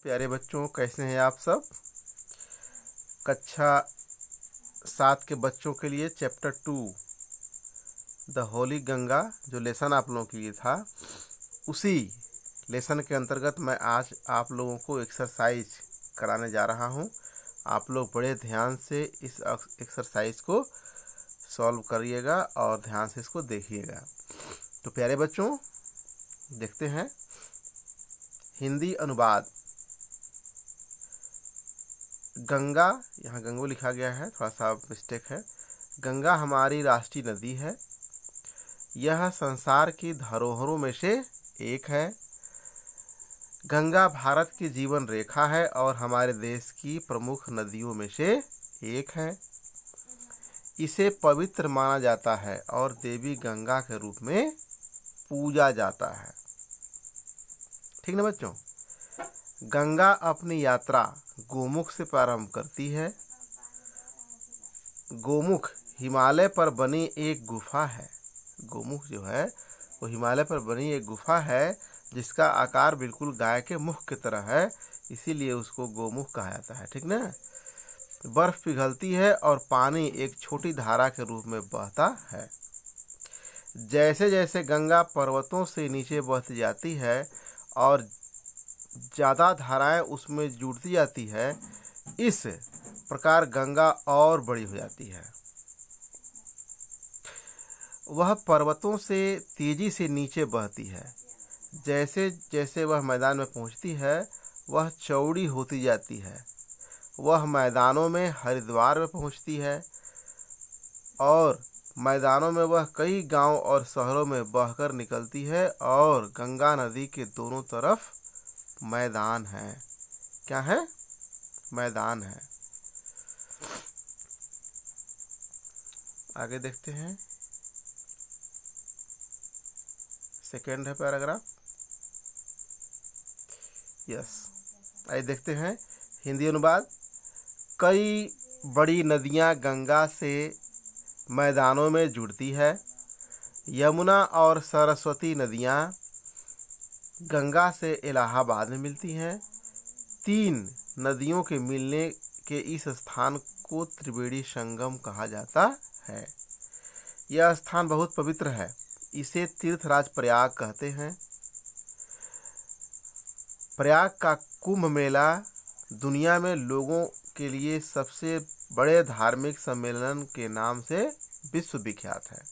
प्यारे बच्चों, कैसे हैं आप सब। कक्षा 7 के बच्चों के लिए चैप्टर 2 द होली गंगा जो लेसन आप लोगों के लिए था, उसी लेसन के अंतर्गत मैं आज आप लोगों को एक्सरसाइज कराने जा रहा हूं। आप लोग बड़े ध्यान से इस एक्सरसाइज को सॉल्व करिएगा और ध्यान से इसको देखिएगा। तो प्यारे बच्चों, देखते हैं हिंदी अनुवाद। गंगा, यहाँ गंगो लिखा गया है, थोड़ा सा मिस्टेक है। गंगा हमारी राष्ट्रीय नदी है। यह संसार की धरोहरों में से एक है। गंगा भारत की जीवन रेखा है और हमारे देश की प्रमुख नदियों में से एक है। इसे पवित्र माना जाता है और देवी गंगा के रूप में पूजा जाता है। ठीक ना बच्चों। गंगा अपनी यात्रा गोमुख से प्रारंभ करती है। गोमुख हिमालय पर बनी एक गुफा है। गोमुख जो है वो हिमालय पर बनी एक गुफा है जिसका आकार बिल्कुल गाय के मुख की तरह है, इसीलिए उसको गोमुख कहा जाता है। ठीक ना। बर्फ पिघलती है और पानी एक छोटी धारा के रूप में बहता है। जैसे जैसे गंगा पर्वतों से नीचे बहती जाती है और ज़्यादा धाराएं उसमें जुड़ती जाती है, इस प्रकार गंगा और बड़ी हो जाती है। वह पर्वतों से तेजी से नीचे बहती है। जैसे जैसे वह मैदान में पहुंचती है, वह चौड़ी होती जाती है। वह मैदानों में हरिद्वार में पहुंचती है और मैदानों में वह कई गांव और शहरों में बहकर निकलती है और गंगा नदी के दोनों तरफ मैदान है। क्या है? मैदान है। आगे देखते हैं, सेकेंड है पैराग्राफ। यस, आइए देखते हैं हिंदी अनुवाद। कई बड़ी नदियां गंगा से मैदानों में जुड़ती है। यमुना और सरस्वती नदियां गंगा से इलाहाबाद में मिलती हैं। 3 नदियों के मिलने के इस स्थान को त्रिवेणी संगम कहा जाता है। यह स्थान बहुत पवित्र है। इसे तीर्थराज प्रयाग कहते हैं। प्रयाग का कुंभ मेला दुनिया में लोगों के लिए सबसे बड़े धार्मिक सम्मेलन के नाम से विश्व विख्यात है।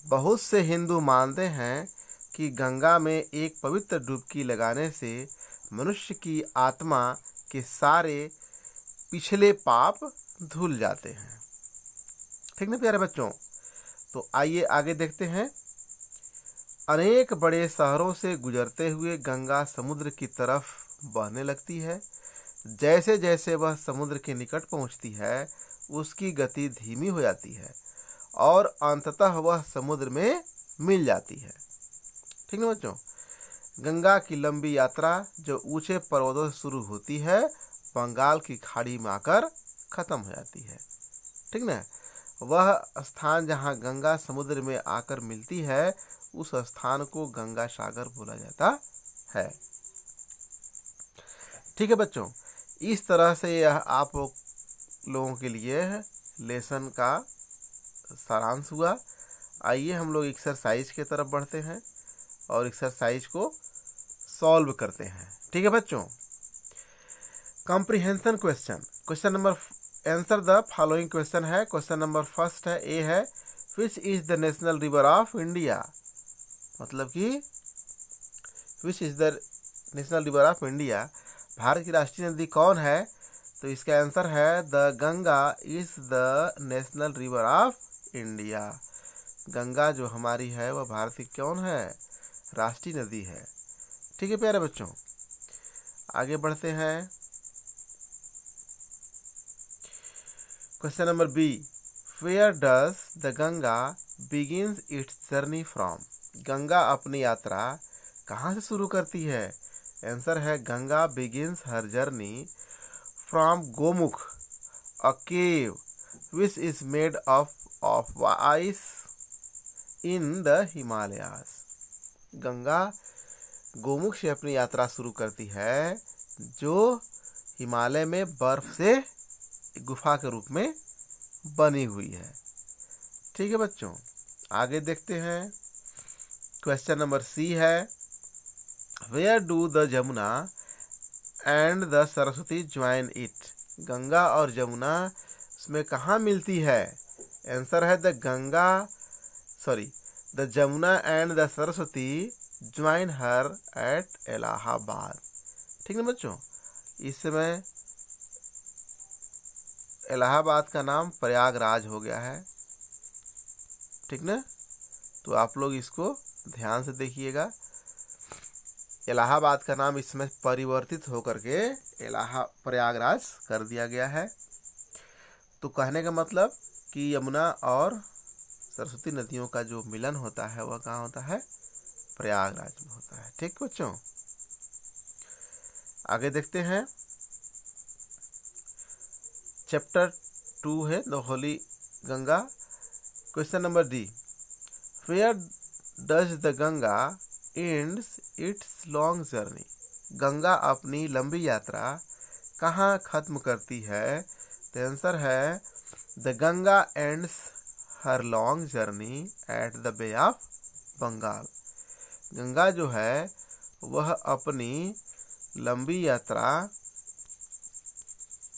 बहुत से हिंदू मानते हैं कि गंगा में एक पवित्र डुबकी लगाने से मनुष्य की आत्मा के सारे पिछले पाप धुल जाते हैं। ठीक ना प्यारे बच्चों। तो आइए आगे देखते हैं। अनेक बड़े शहरों से गुजरते हुए गंगा समुद्र की तरफ बहने लगती है। जैसे जैसे वह समुद्र के निकट पहुंचती है, उसकी गति धीमी हो जाती है और अंततः वह समुद्र में मिल जाती है। ठीक है बच्चों। गंगा की लंबी यात्रा जो ऊंचे पर्वतों से शुरू होती है, बंगाल की खाड़ी में आकर खत्म हो जाती है। ठीक ना। वह स्थान जहां गंगा समुद्र में आकर मिलती है, उस स्थान को गंगा सागर बोला जाता है। ठीक है बच्चों। इस तरह से यह आप लोगों के लिए लेसन का सारांश हुआ। आइए हम लोग एक्सरसाइज की तरफ बढ़ते हैं और एक्सरसाइज को सॉल्व करते हैं। ठीक है बच्चों। Comprehension question. Question number answer the following question है। क्वेश्चन नंबर फर्स्ट है, ए है, which is the national river of India. मतलब कि which is the national river of India, Bharat की राष्ट्रीय नदी कौन है। तो इसका आंसर है the Ganga is the national river of India. Ganga जो हमारी है वह भारत की कौन है, राष्ट्रीय नदी है। ठीक है प्यारे बच्चों। आगे बढ़ते हैं। Question number B, where does the Ganga begins its journey from. Ganga अपनी यात्रा कहाँ से शुरू करती है। आंसर है Ganga begins her journey from Gomukh, a cave which is made of ice in the Himalayas. Ganga Gomukh से अपनी यात्रा शुरू करती है, जो हिमालय में बर्फ से गुफा के रूप में बनी हुई है। ठीक है बच्चों, आगे देखते हैं। क्वेश्चन नंबर सी है, where do the Jamuna and the Saraswati join it? Ganga और जमुना इसमें कहाँ मिलती है? आंसर है the Jamuna and the Saraswati join her at Allahabad. ठीक है बच्चों, इस समय इलाहाबाद का नाम प्रयागराज हो गया है। ठीक ना, तो आप लोग इसको ध्यान से देखिएगा। इलाहाबाद का नाम इसमें परिवर्तित होकर के प्रयागराज कर दिया गया है। तो कहने का मतलब कि यमुना और सरस्वती नदियों का जो मिलन होता है वह कहाँ होता है? प्रयागराज में होता है। ठीक बच्चों, आगे देखते हैं। चैप्टर 2 है the holy Ganga. Question number D, where does the Ganga ends its long journey? Ganga अपनी लंबी यात्रा कहाँ खत्म करती है? तो आंसर है the Ganga ends her long journey at the bay of Bengal. Ganga जो है वह अपनी लंबी यात्रा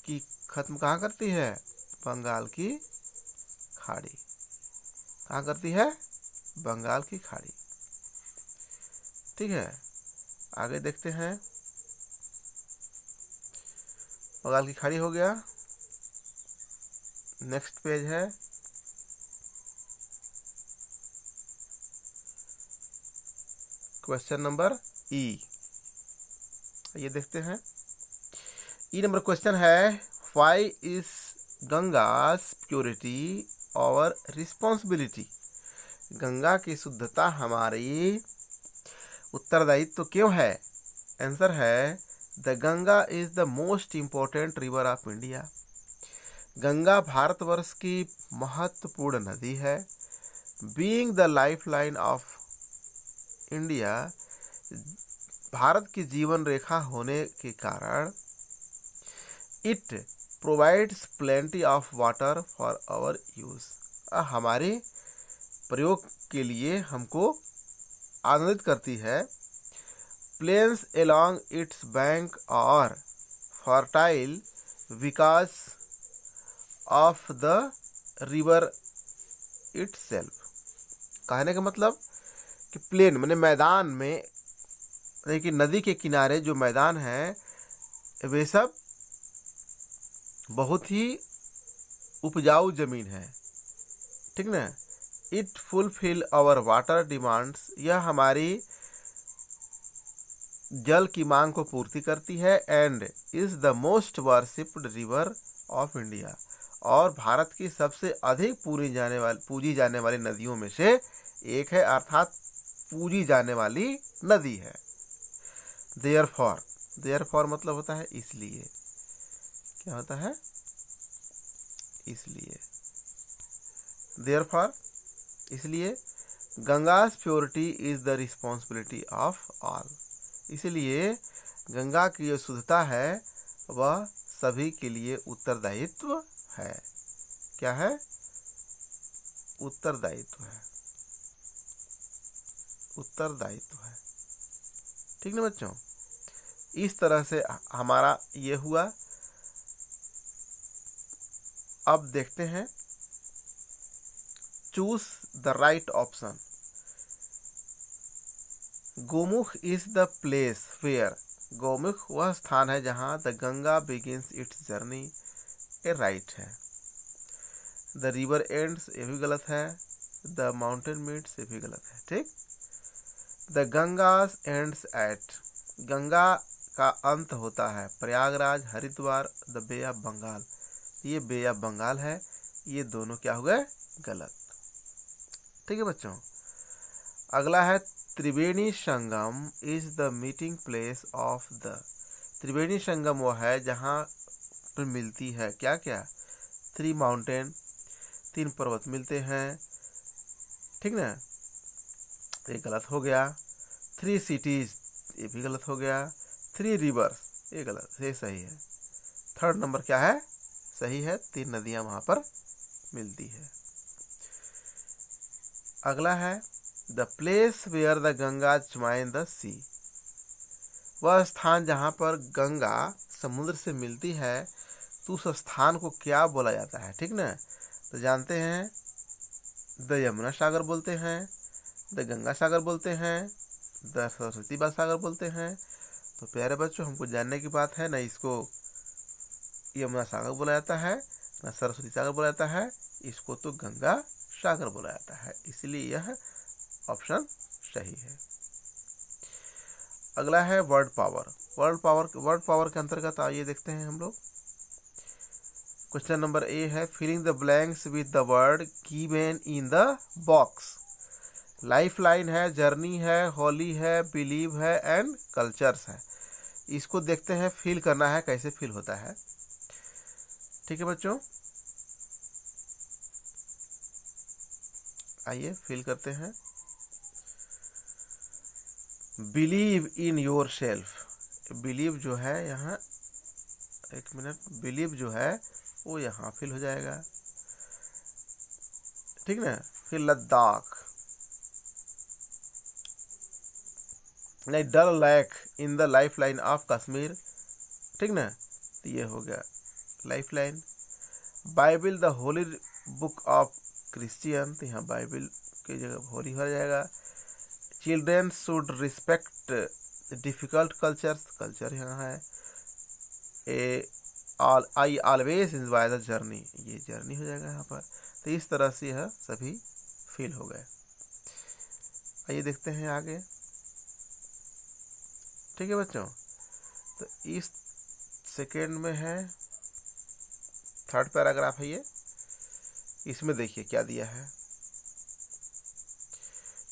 की खत्म कहाँ करती है? बंगाल की खाड़ी। कहाँ करती है? बंगाल की खाड़ी। ठीक है, आगे देखते हैं। बंगाल की खाड़ी हो गया। नेक्स्ट पेज है क्वेश्चन नंबर ई। ये देखते हैं। ई नंबर क्वेश्चन है, व्हाई इज गंगास प्योरिटी और रिस्पॉन्सिबिलिटी? गंगा की शुद्धता हमारी उत्तरदायित्व क्यों है? आंसर है the Ganga is the most important river of India. Ganga Bharatvarsh की महत्वपूर्ण नदी है। Being the lifeline of India, Bharat की जीवन रेखा होने के कारण it provides plenty of water for our use. हमारे प्रयोग के लिए हमको आनंदित करती है। प्लेन्स एलॉन्ग इट्स बैंक और fertile because of the river itself. कहने का मतलब कि प्लेन माने मैदान में, कि नदी के किनारे जो मैदान है वे सब बहुत ही उपजाऊ जमीन है। ठीक ना, it fulfil our water demands, यह हमारी जल की मांग को पूर्ति करती है। And is the most worshipped river of India, और भारत की सबसे अधिक पूजी जाने वाली नदियों में से एक है, अर्थात पूजी जाने वाली नदी है। देयरफॉर मतलब होता है इसलिए। क्या होता है? इसलिए। देयरफॉर इसलिए। Ganga's purity is the responsibility of all, इसलिए गंगा की जो शुद्धता है वह सभी के लिए उत्तरदायित्व है। क्या है? उत्तरदायित्व है। उत्तरदायित्व है। ठीक ना बच्चों, इस तरह से हमारा ये हुआ। अब देखते हैं, choose the right option. Gomukh is the place where, Gomukh वह स्थान है जहां the Ganga begins its journey, ये राइट है। द रिवर एंड्स, ये भी गलत है। द माउंटेन मीट्स, ये भी गलत है। ठीक। The Ganga's ends at, Ganga का अंत होता है Prayagraj, Haridwar, the bay of Bengal, ये बे ऑफ बंगाल है। ये दोनों क्या हो गए? गलत। ठीक है बच्चों, अगला है Triveni Sangam is the meeting place of the, Triveni Sangam वो है जहाँ पर मिलती है क्या क्या? 3 माउंटेन, 3 पर्वत मिलते हैं। ठीक ना, ये गलत हो गया। 3 सिटीज, ये भी गलत हो गया। 3 रिवर्स, ये गलत, ये सही है। थर्ड नंबर क्या है, सही है, 3 नदियां वहां पर मिलती है। अगला है the place where the Ganga join the sea, वह स्थान जहाँ पर गंगा समुद्र से मिलती है, तो उस स्थान को क्या बोला जाता है, ठीक ना। तो जानते हैं द यमुना सागर बोलते हैं, द गंगा सागर बोलते हैं, द सरस्वती सागर बोलते हैं। तो प्यारे बच्चों, हमको जानने की बात है, न इसको यमुना सागर बोला जाता है, न सरस्वती सागर बोला जाता है, इसको तो गंगा सागर बोला जाता है, इसलिए यह ऑप्शन सही है। अगला है वर्ड पावर। वर्ड पावर के अंतर्गत आइए देखते हैं हम लोग। क्वेश्चन नंबर ए है filling the blanks with the word given in the box. Lifeline है, जर्नी है, होली है, बिलीव है एंड कल्चर्स है। इसको देखते हैं, फील करना है, कैसे फील होता है। ठीक है बच्चों, आइए फील करते हैं। Believe in your self, believe जो है यहाँ, एक मिनट, बिलीव जो है वो यहाँ फिल हो जाएगा, ठीक ना। फिर लद्दाख, नहीं, Dal lake in the life line of Kashmir, ठीक ना, तो ये हो गया life line. Bible the holy book of Christian, तो यहाँ बाइबल की जगह होली हो जाएगा। Children should respect difficult cultures, culture यहाँ है। I always enjoy the journey, ये जर्नी हो जाएगा यहाँ पर। तो इस तरह से यह सभी फील हो गए। आइए देखते हैं आगे। ठीक है बच्चों, तो इस सेकेंड में है थर्ड पैराग्राफ है ये, इसमें देखिए क्या दिया है।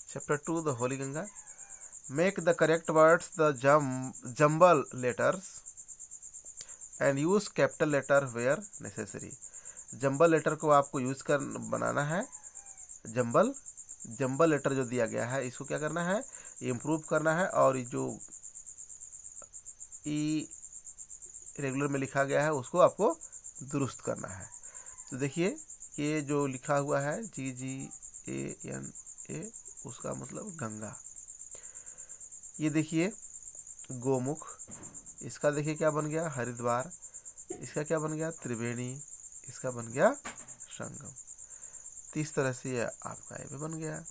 Chapter 2 the holy Ganga. Make the correct words the jumble letters and use capital letter where necessary. Jumble letter को आपको यूज कर बनाना है। जंबल लेटर जो दिया गया है, इसको क्या करना है, इम्प्रूव करना है, और जो ई रेगुलर में लिखा गया है उसको आपको दुरुस्त करना है। तो देखिए, ये जो लिखा हुआ है GGANA, उसका मतलब गंगा। ये देखिए गोमुख, इसका देखिए क्या बन गया, हरिद्वार। इसका क्या बन गया, त्रिवेणी। इसका बन गया संगम। तो इस तरह से ये आपका ये भी बन गया।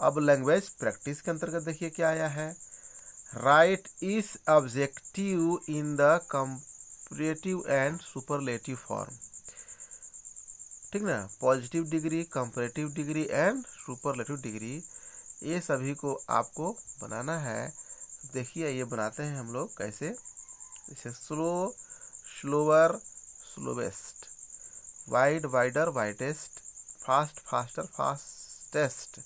अब लैंग्वेज प्रैक्टिस के अंतर्गत देखिए क्या आया है। राइट इस objective in the comparative and superlative form, ठीक ना। Positive degree, comparative degree and superlative degree, ये सभी को आपको बनाना है। देखिए ये बनाते हैं हम लोग कैसे, जैसे slow, slower, slowest, wide, wider, widest, fast, faster, fastest,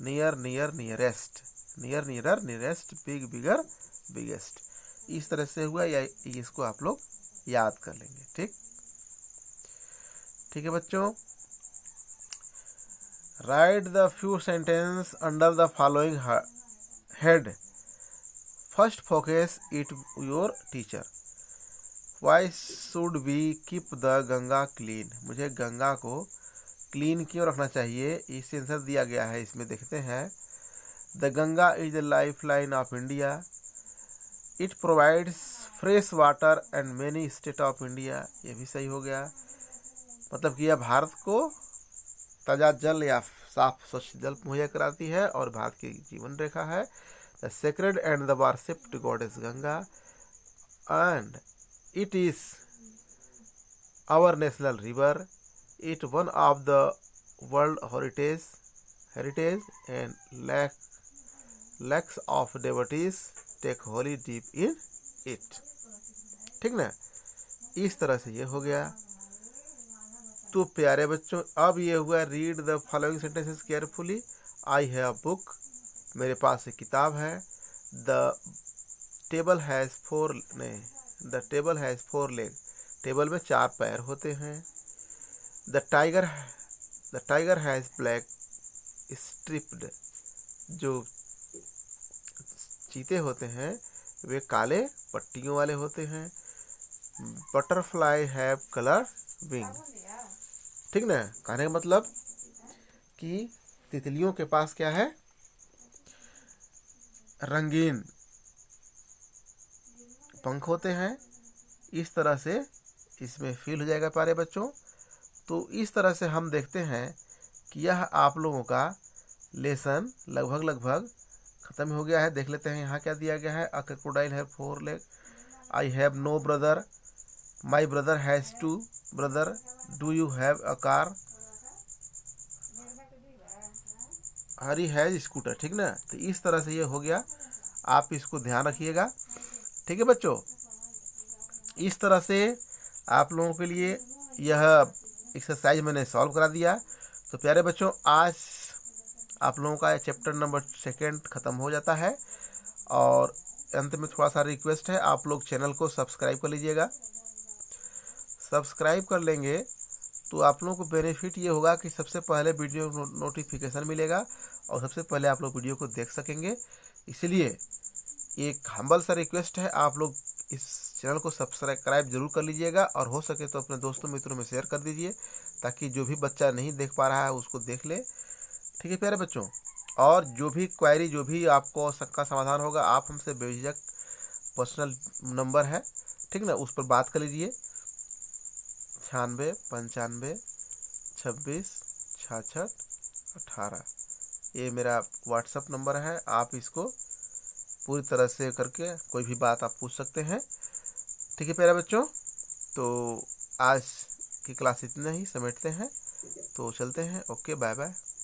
near, near, nearest, near, nearer, nearest, big, bigger, biggest. इस तरह से हुआ, या इसको आप लोग याद कर लेंगे। ठीक है बच्चों। Write the few sentence under the following head. First focus it your teacher. Why should we keep the Ganga clean, मुझे गंगा को क्लीन क्यों रखना चाहिए, इस आंसर दिया गया है। इसमें देखते हैं, the Ganga is the life line of India, it provides fresh water and many state of India, ये भी सही हो गया। मतलब कि यह भारत को ताज़ा जल या साफ स्वच्छ जल मुहैया कराती है, और भारत की जीवन रेखा है। The sacred and the worshipped goddess Ganga, and it is our national river, it one of the world heritage and lakhs of devotees take holy deep in it, ठीक ना। इस तरह से ये हो गया। तो प्यारे बच्चों, अब ये हुआ read the following sentences carefully. I have book, मेरे पास एक किताब है। The table has four leg, table में 4 पैर होते हैं। The tiger has black striped, जो चीते होते हैं वे काले पट्टियों वाले होते हैं। Butterfly have colour wing. ठीक ना, कहने का मतलब कि तितलियों के पास क्या है, रंगीन पंख होते हैं। इस तरह से इसमें फील हो जाएगा प्यारे बच्चों। तो इस तरह से हम देखते हैं कि यह आप लोगों का लेसन लगभग ख़त्म हो गया है। देख लेते हैं यहाँ क्या दिया गया है। A crocodile have 4 leg, I have no brother, my brother has 2 brother, do you have a car, Hari has scooter. ठीक ना, तो इस तरह से ये हो गया, आप इसको ध्यान रखिएगा। ठीक है बच्चों, इस तरह से आप लोगों के लिए यह एक्सरसाइज मैंने सॉल्व करा दिया। तो प्यारे बच्चों, आज आप लोगों का चैप्टर नंबर 2 ख़त्म हो जाता है। और अंत में थोड़ा सा रिक्वेस्ट है, आप लोग चैनल को सब्सक्राइब कर लीजिएगा। सब्सक्राइब कर लेंगे तो आप लोगों को बेनिफिट ये होगा कि सबसे पहले वीडियो नोटिफिकेशन मिलेगा और सबसे पहले आप लोग वीडियो को देख सकेंगे। इसलिए एक हम्बल सा रिक्वेस्ट है, आप लोग इस चैनल को सब्सक्राइब जरूर कर लीजिएगा और हो सके तो अपने दोस्तों मित्रों में शेयर कर दीजिए, ताकि जो भी बच्चा नहीं देख पा रहा है उसको देख ले। ठीक है प्यारे बच्चों, और जो भी क्वेरी, जो भी आपको सबका समाधान होगा, आप हमसे बेझिझक पर्सनल नंबर है, ठीक ना, उस पर बात कर लीजिए। 96 95 26 66 18, ये मेरा व्हाट्सअप नंबर है। आप इसको पूरी तरह से करके कोई भी बात आप पूछ सकते हैं। ठीक है प्यारे बच्चों, तो आज की क्लास इतना ही समेटते हैं, तो चलते हैं। Okay, bye bye.